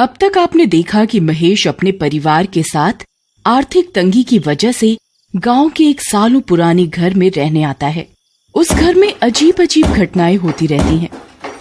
अब तक आपने देखा कि महेश अपने परिवार के साथ आर्थिक तंगी की वजह से गांव के एक सालों पुराने घर में रहने आता है। उस घर में अजीब अजीब घटनाएं होती रहती हैं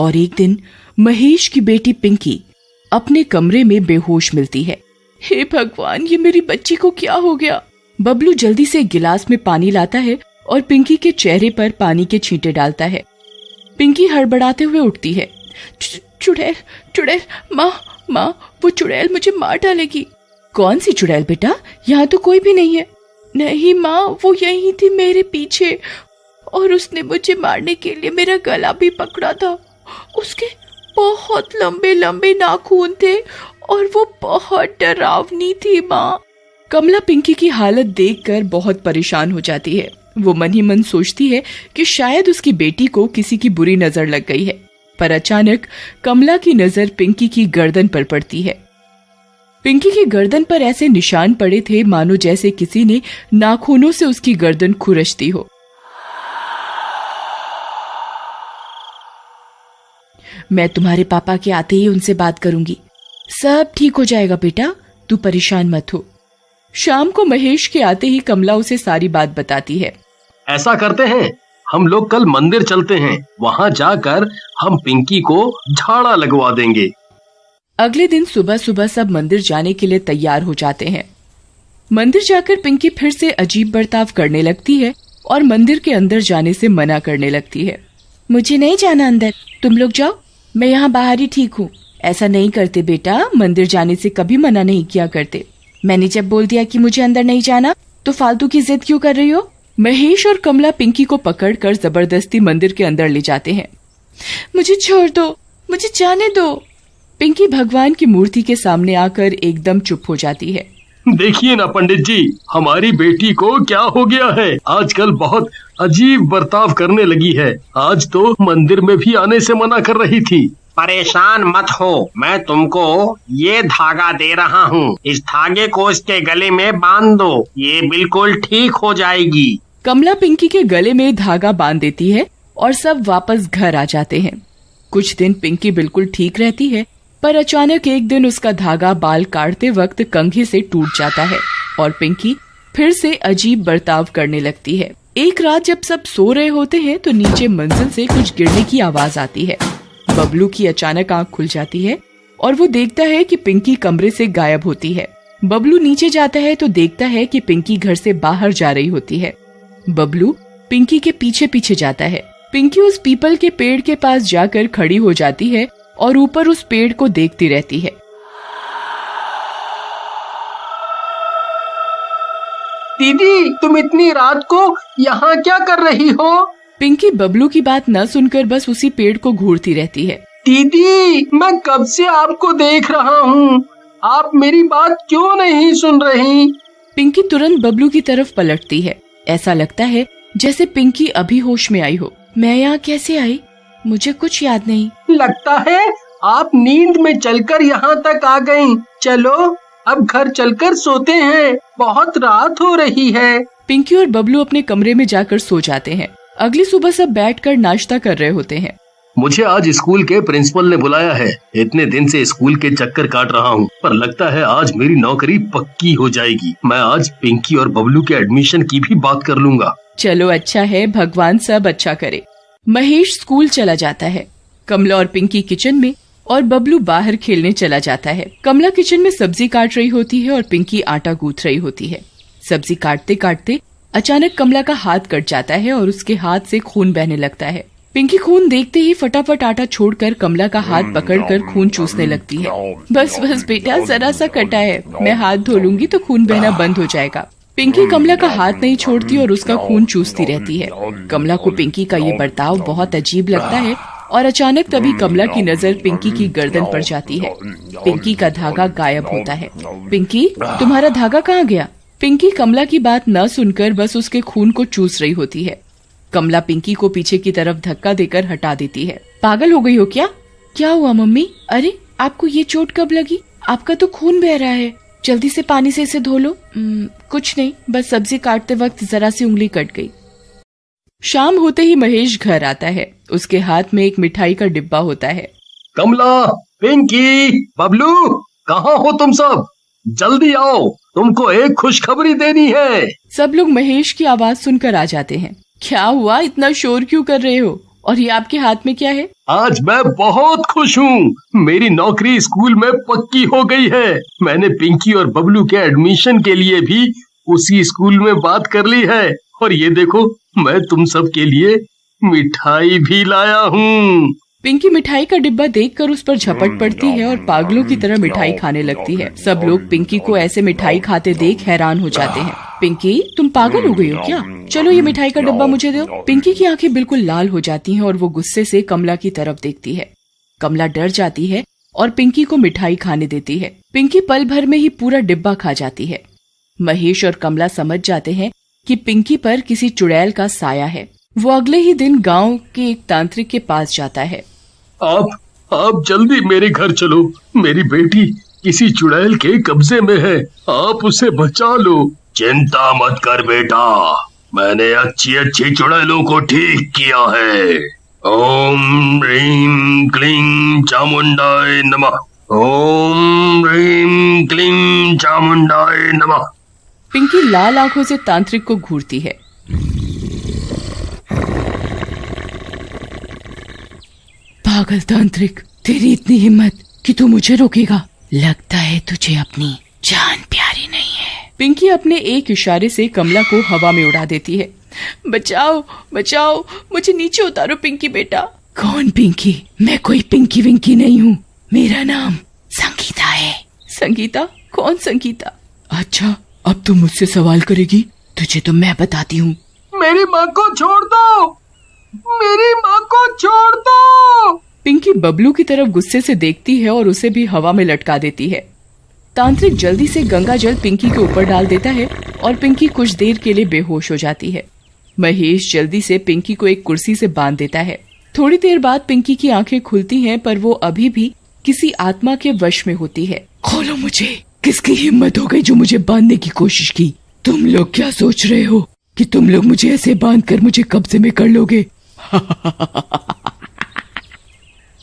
और एक दिन महेश की बेटी पिंकी अपने कमरे में बेहोश मिलती है। हे भगवान, ये मेरी बच्ची को क्या हो गया? बबलू जल्दी से एक गिलास में पानी लाता है और पिंकी के चेहरे पर पानी के छींटे डालता है। पिंकी हड़बड़ाते हुए उठती है। चुड़ैल, चुड़ैल, माँ, वो चुड़ैल मुझे मार डालेगी। कौन सी चुड़ैल बेटा? यहाँ तो कोई भी नहीं है। नहीं माँ, वो यहीं थी मेरे पीछे और उसने मुझे मारने के लिए मेरा गला भी पकड़ा था। उसके बहुत लंबे लंबे नाखून थे और वो बहुत डरावनी थी माँ। कमला पिंकी की हालत देखकर बहुत परेशान हो जाती है। वो मन ही मन सोचती है कि शायद उसकी बेटी को किसी की बुरी नजर लग गई है, पर अचानक कमला की नजर पिंकी की गर्दन पर पड़ती है। पिंकी की गर्दन पर ऐसे निशान पड़े थे मानो जैसे किसी ने नाखूनों से उसकी गर्दन खुरच दी हो। मैं तुम्हारे पापा के आते ही उनसे बात करूंगी, सब ठीक हो जाएगा बेटा, तू परेशान मत हो। शाम को महेश के आते ही कमला उसे सारी बात बताती है। ऐसा करते हैं, हम लोग कल मंदिर चलते हैं, वहाँ जाकर हम पिंकी को झाड़ा लगवा देंगे। अगले दिन सुबह सुबह सब मंदिर जाने के लिए तैयार हो जाते हैं। मंदिर जाकर पिंकी फिर से अजीब बर्ताव करने लगती है और मंदिर के अंदर जाने से मना करने लगती है। मुझे नहीं जाना अंदर, तुम लोग जाओ, मैं यहाँ बाहर ही ठीक हूँ। ऐसा नहीं करते बेटा, मंदिर जाने से कभी मना नहीं किया करते। मैंने जब बोल दिया कि मुझे अंदर नहीं जाना तो फालतू की जिद क्यों कर रही हो? महेश और कमला पिंकी को पकड़कर जबरदस्ती मंदिर के अंदर ले जाते हैं। मुझे छोड़ दो, मुझे जाने दो। पिंकी भगवान की मूर्ति के सामने आकर एकदम चुप हो जाती है। देखिए ना पंडित जी, हमारी बेटी को क्या हो गया है? आजकल बहुत अजीब बर्ताव करने लगी है। आज तो मंदिर में भी आने से मना कर रही थी। परेशान मत हो, मैं तुमको ये धागा दे रहा हूँ, इस धागे को इसके गले में बांध दो, ये बिल्कुल ठीक हो जाएगी। कमला पिंकी के गले में धागा बांध देती है और सब वापस घर आ जाते हैं। कुछ दिन पिंकी बिल्कुल ठीक रहती है, पर अचानक एक दिन उसका धागा बाल काटते वक्त कंघी से टूट जाता है और पिंकी फिर से अजीब बर्ताव करने लगती है। एक रात जब सब सो रहे होते हैं तो नीचे मंजिल से कुछ गिरने की आवाज आती है। बबलू की अचानक आंख खुल जाती है और वो देखता है कि पिंकी कमरे से गायब होती है। बबलू नीचे जाता है तो देखता है कि पिंकी घर से बाहर जा रही होती है। बबलू पिंकी के पीछे पीछे जाता है। पिंकी उस पीपल के पेड़ के पास जाकर खड़ी हो जाती है और ऊपर उस पेड़ को देखती रहती है। दीदी, तुम इतनी रात को यहाँ क्या कर रही हो? पिंकी बबलू की बात न सुनकर बस उसी पेड़ को घूरती रहती है। दीदी, मैं कब से आपको देख रहा हूँ, आप मेरी बात क्यों नहीं सुन रही? पिंकी तुरंत बबलू की तरफ पलटती है। ऐसा लगता है जैसे पिंकी अभी होश में आई हो। मैं यहाँ कैसे आई? मुझे कुछ याद नहीं। लगता है आप नींद में चलकर यहाँ तक आ गईं। चलो अब घर चलकर सोते हैं, बहुत रात हो रही है। पिंकी और बबलू अपने कमरे में जाकर सो जाते हैं। अगली सुबह सब बैठकर नाश्ता कर रहे होते हैं। मुझे आज स्कूल के प्रिंसिपल ने बुलाया है। इतने दिन से स्कूल के चक्कर काट रहा हूँ, पर लगता है आज मेरी नौकरी पक्की हो जाएगी। मैं आज पिंकी और बबलू के एडमिशन की भी बात कर लूंगा। चलो अच्छा है, भगवान सब अच्छा करे। महेश स्कूल चला जाता है। कमला और पिंकी किचन में और बबलू बाहर खेलने चला जाता है। कमला किचन में सब्जी काट रही होती है और पिंकी आटा गूंथ रही होती है। सब्जी काटते काटते अचानक कमला का हाथ कट जाता है और उसके हाथ से खून बहने लगता है। पिंकी खून देखते ही फटाफट आटा छोड़कर कमला का हाथ पकड़कर खून चूसने लगती है। बस बस बेटा, जरा सा कटा है, मैं हाथ धो लूंगी तो खून बहना बंद हो जाएगा। पिंकी कमला का हाथ नहीं छोड़ती और उसका खून चूसती रहती है। कमला को पिंकी का ये बर्ताव बहुत अजीब लगता है और अचानक तभी कमला की नजर पिंकी की गर्दन पर जाती है। पिंकी का धागा गायब होता है। पिंकी, तुम्हारा धागा कहाँ गया? पिंकी कमला की बात न सुनकर बस उसके खून को चूस रही होती है। कमला पिंकी को पीछे की तरफ धक्का देकर हटा देती है। पागल हो गई हो क्या? क्या हुआ मम्मी? अरे आपको ये चोट कब लगी? आपका तो खून बह रहा है, जल्दी से पानी से इसे धो लो। कुछ नहीं, बस सब्जी काटते वक्त जरा सी उंगली कट गई। शाम होते ही महेश घर आता है। उसके हाथ में एक मिठाई का डिब्बा होता है। कमला, पिंकी, बबलू, कहाँ हो तुम सब? जल्दी आओ, तुमको एक खुशखबरी देनी है। सब लोग महेश की आवाज सुनकर आ जाते हैं। क्या हुआ, इतना शोर क्यों कर रहे हो? और ये आपके हाथ में क्या है? आज मैं बहुत खुश हूँ, मेरी नौकरी स्कूल में पक्की हो गई है। मैंने पिंकी और बबलू के एडमिशन के लिए भी उसी स्कूल में बात कर ली है। और ये देखो, मैं तुम सब के लिए मिठाई भी लाया हूँ। पिंकी मिठाई का डिब्बा देखकर उस पर झपट पड़ती है और पागलों की तरह मिठाई खाने लगती है। सब लोग पिंकी को ऐसे मिठाई खाते देख हैरान हो जाते हैं। पिंकी, तुम पागल हो गई हो क्या? चलो ये मिठाई का डिब्बा मुझे दो। पिंकी की आंखें बिल्कुल लाल हो जाती हैं और वो गुस्से से कमला की तरफ देखती है। कमला डर जाती है और पिंकी को मिठाई खाने देती है। पिंकी पल भर में ही पूरा डिब्बा खा जाती है। महेश और कमला समझ जाते हैं कि पिंकी पर किसी चुड़ैल का साया है। वो अगले ही दिन गांव के एक तांत्रिक के पास जाता है। आप जल्दी मेरे घर चलो, मेरी बेटी किसी चुड़ैल के कब्जे में है, आप उसे बचा लो। चिंता मत कर बेटा, मैंने अच्छी चुड़ैलों को ठीक किया है। ओम ह्रीं क्लीं चामुंडाय नमः। ओम ह्रीं क्लीं चामुंडाय नमः। पिंकी लाल आंखों से तांत्रिक को घूरती है। पागल तांत्रिक, तेरी इतनी हिम्मत कि तू मुझे रोकेगा? लगता है तुझे अपनी जान प्यारी नहीं है। पिंकी अपने एक इशारे से कमला को हवा में उड़ा देती है। बचाओ बचाओ, मुझे नीचे उतारो पिंकी बेटा। कौन पिंकी? मैं कोई पिंकी विंकी नहीं हूँ, मेरा नाम संगीता है। संगीता? कौन संगीता? अच्छा, अब तुम मुझसे सवाल करेगी? तुझे तो मैं बताती हूँ। मेरी माँ को छोड़ दो, मेरी माँ को छोड़ दो। पिंकी बबलू की तरफ गुस्से से देखती है और उसे भी हवा में लटका देती है। तांत्रिक जल्दी से गंगा जल पिंकी के ऊपर डाल देता है और पिंकी कुछ देर के लिए बेहोश हो जाती है। महेश जल्दी से पिंकी को एक कुर्सी से बांध देता है। थोड़ी देर बाद पिंकी की आंखें खुलती हैं, पर वो अभी भी किसी आत्मा के वश में होती है। खोलो मुझे, किसकी हिम्मत हो गई जो मुझे बांधने की कोशिश की? तुम लोग क्या सोच रहे हो कि तुम लोग मुझे ऐसे बांध कर मुझे कब्जे में कर लोगे?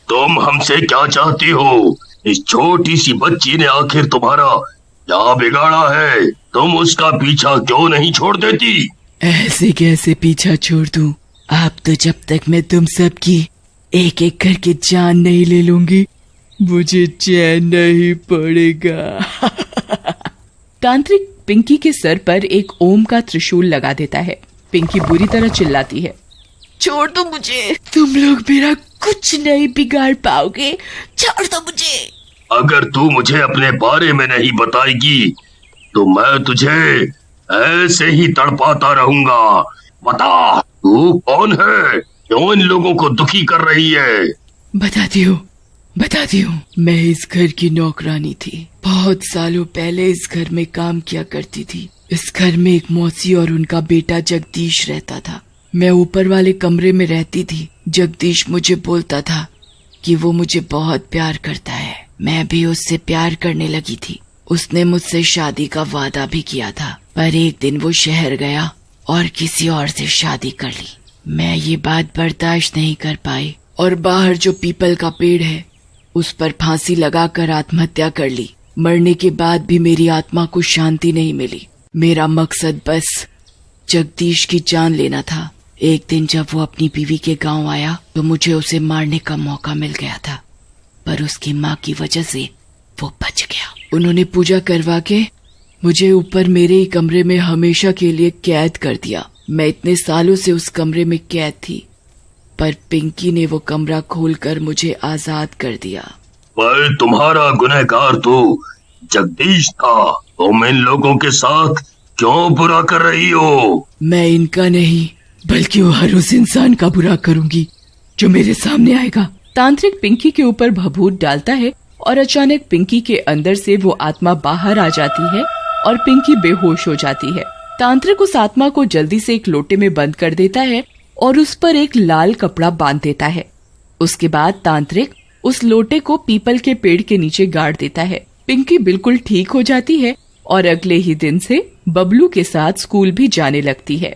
तुम हमसे क्या चाहती हो? इस छोटी सी बच्ची ने आखिर तुम्हारा क्या बिगाड़ा है? तुम उसका पीछा क्यों नहीं छोड़ देती? ऐसे कैसे पीछा छोड़ दूं? अब तो जब तक मैं तुम सबकी एक एक करके जान नहीं ले लूंगी, मुझे चैन नहीं पड़ेगा। तांत्रिक पिंकी के सर पर एक ओम का त्रिशूल लगा देता है। पिंकी बुरी तरह चिल्लाती है, छोड़ दो मुझे, तुम लोग मेरा कुछ नहीं बिगाड़ पाओगे, छोड़ दो मुझे। अगर तू मुझे अपने बारे में नहीं बताएगी तो मैं तुझे ऐसे ही तड़पाता रहूंगा। बता, तू कौन है? क्यों इन लोगों को दुखी कर रही है? बताती हूँ, मैं इस घर की नौकरानी थी। बहुत सालों पहले इस घर में काम किया करती थी। इस घर में एक मौसी और उनका बेटा जगदीश रहता था। मैं ऊपर वाले कमरे में रहती थी। जगदीश मुझे बोलता था कि वो मुझे बहुत प्यार करता है। मैं भी उससे प्यार करने लगी थी। उसने मुझसे शादी का वादा भी किया था, पर एक दिन वो शहर गया और किसी और से शादी कर ली। मैं ये बात बर्दाश्त नहीं कर पाई और बाहर जो पीपल का पेड़ है उस पर फांसी लगाकर आत्महत्या कर ली। मरने के बाद भी मेरी आत्मा को शांति नहीं मिली। मेरा मकसद बस जगदीश की जान लेना था। एक दिन जब वो अपनी बीवी के गांव आया तो मुझे उसे मारने का मौका मिल गया था, पर उसकी माँ की वजह से वो बच गया। उन्होंने पूजा करवा के मुझे ऊपर मेरे ही कमरे में हमेशा के लिए कैद कर दिया। मैं इतने सालों से उस कमरे में कैद थी, पर पिंकी ने वो कमरा खोलकर मुझे आजाद कर दिया। पर तुम्हारा गुनहगार तो जगदीश था। तुम इन लोगों के साथ क्यों बुरा कर रही हो? मैं इनका नहीं बल्कि वो हर उस इंसान का बुरा करूंगी जो मेरे सामने आएगा। तांत्रिक पिंकी के ऊपर भभूत डालता है और अचानक पिंकी के अंदर से वो आत्मा बाहर आ जाती है और पिंकी बेहोश हो जाती है। तांत्रिक उस आत्मा को जल्दी से एक लोटे में बंद कर देता है और उस पर एक लाल कपड़ा बांध देता है। उसके बाद तांत्रिक उस लोटे को पीपल के पेड़ के नीचे गाड़ देता है। पिंकी बिल्कुल ठीक हो जाती है और अगले ही दिन से बबलू के साथ स्कूल भी जाने लगती है।